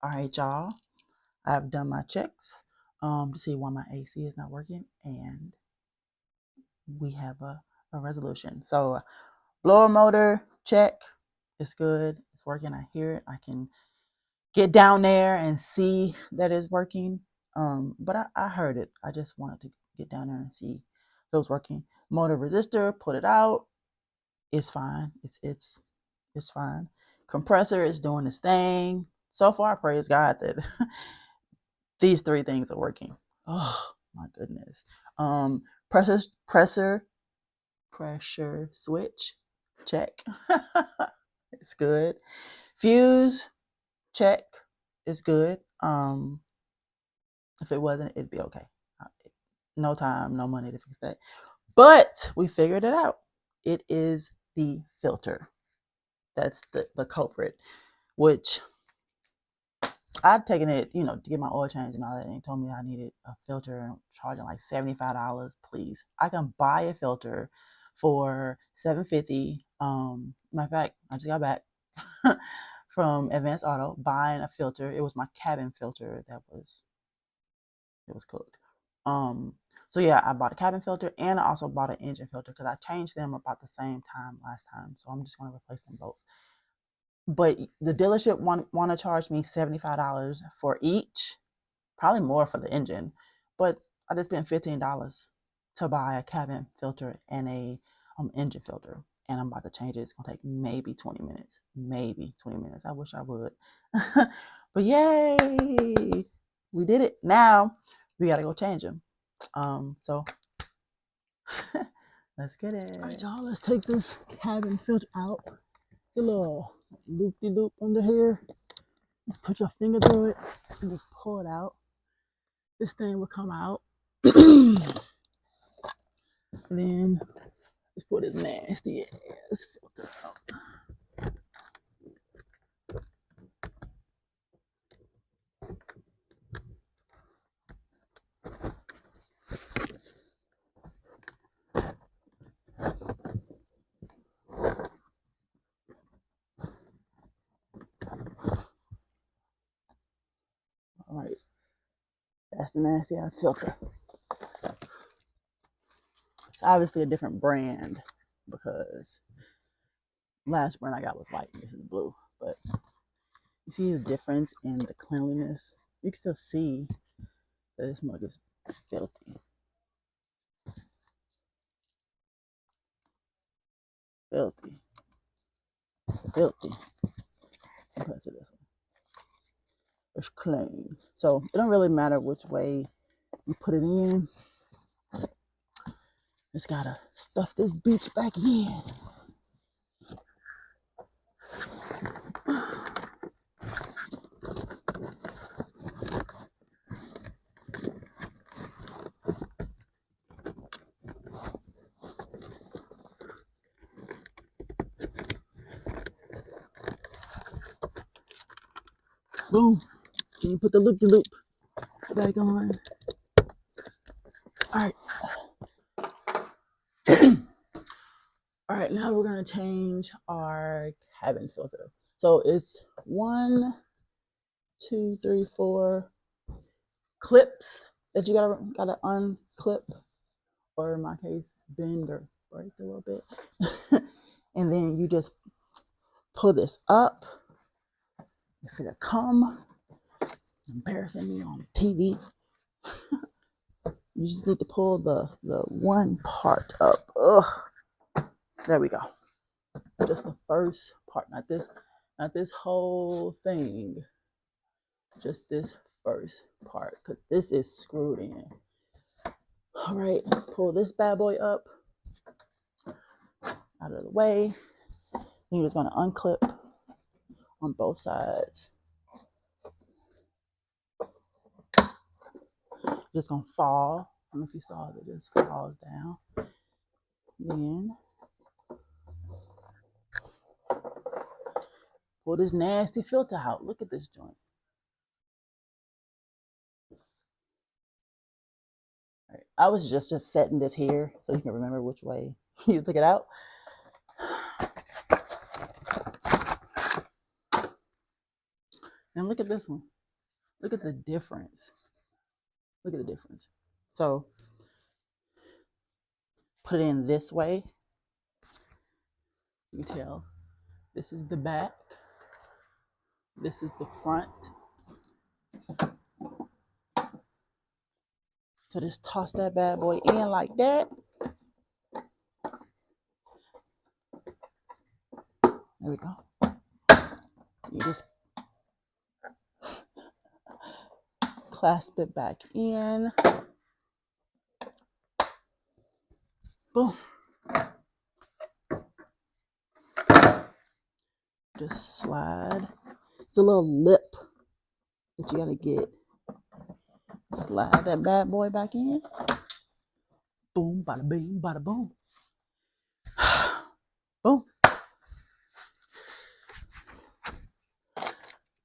All right, y'all. I've done my checks to see why my AC is not working, and we have a resolution. So, blower motor check. It's good. It's working. I hear it. I can get down there and see that it's working. But I heard it. I just wanted to get down there and see if it was working. Motor resistor, put it out. It's fine. It's fine. Compressor is doing its thing. So far, praise God that these three things are working. Oh my goodness. Um, pressure pressure pressure switch check. It's good. Fuse check. It's good. If it wasn't, it'd be okay. No time, no money to fix that. But we figured it out. It is the filter. That's the culprit, which I'd taken it, to get my oil change and all that, and he told me I needed a filter and charging like $75. Please, I can buy a filter for $750. Matter of fact, I just got back from Advanced Auto buying a filter. It was my cabin filter that was cooked. So yeah, I bought a cabin filter and I also bought an engine filter because I changed them about the same time last time. So I'm just going to replace them both. But the dealership want to charge me $75 for each, probably more for the engine. But I just spent $15 to buy a cabin filter and a engine filter. And I'm about to change it. It's gonna take maybe 20 minutes. Maybe 20 minutes. I wish I would. But yay! We did it. Now we gotta go change them. So let's get it. All right, y'all, let's take this cabin filter out. The little loop-de-loop under here. Just put your finger through it and just pull it out. This thing will come out. And then just put this nasty ass filter out. All right, that's the nasty ass filter. It's obviously a different brand because last brand I got was white and this is blue. But you see the difference in the cleanliness? You can still see that this mug is filthy. Filthy. Filthy. Compared to this one. It's clean. So it don't really matter which way you put it in. Just gotta stuff this bitch back in. Boom. Can you put the loop-de-loop back on? All right. All right, now we're gonna change our cabin filter. So it's 1, 2, 3, 4 clips that you gotta unclip, or in my case, bend or break a little bit. And then you just pull this up. If it'll come, embarrassing me on TV. You just need to pull the one part up. Ugh. There we go. Just the first part, not this whole thing. Just this first part, because this is screwed in. All right, pull this bad boy up out of the way. You're just gonna unclip on both sides. Just gonna fall. I don't know if you saw it, just falls down. Then pull this nasty filter out. Look at this joint. All right. I was just setting this here so you can remember which way you took it out. And look at this one. Look at the difference. Look at the difference. So put it in this way. You can tell this is the back. This is the front. So just toss that bad boy in like that. There we go. You just clasp it back in. Boom. Just slide. It's a little lip that you gotta get. Slide that bad boy back in. Boom, bada bing, bada boom. Boom.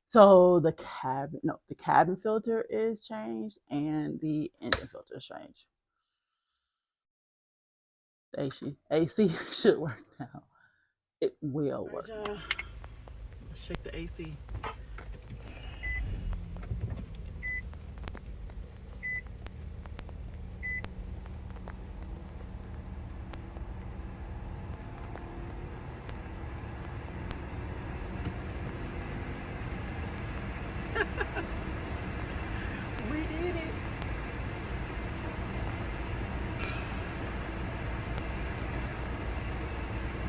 So the cabin filter is changed and the engine filter is changed. The AC should work now. It will work. Right, let's check the AC. We did it.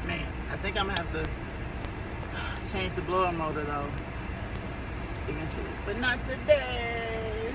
Man, I think I'm gonna have to change the blower motor though eventually, but not today.